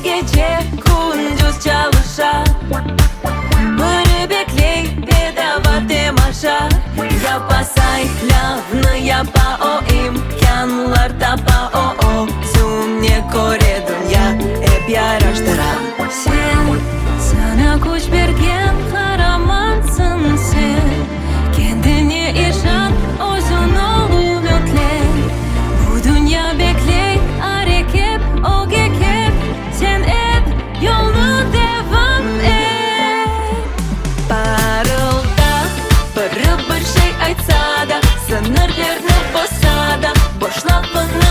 gece gündüz çalışa, biri bekley bedava temaşa. Yapasay lavını yapa, o imkanlar tapa, o zümne kore dünya hep yaraştıra. Sen sana güç bergen kahramansın sen. Kendine işan, özün ol ümitli. Bu dünya bekley hareket, o gekep. Sen hep yolunu devam et. Parılda, bir şey aytsa da, sınırlarını bozsa da, boşlatma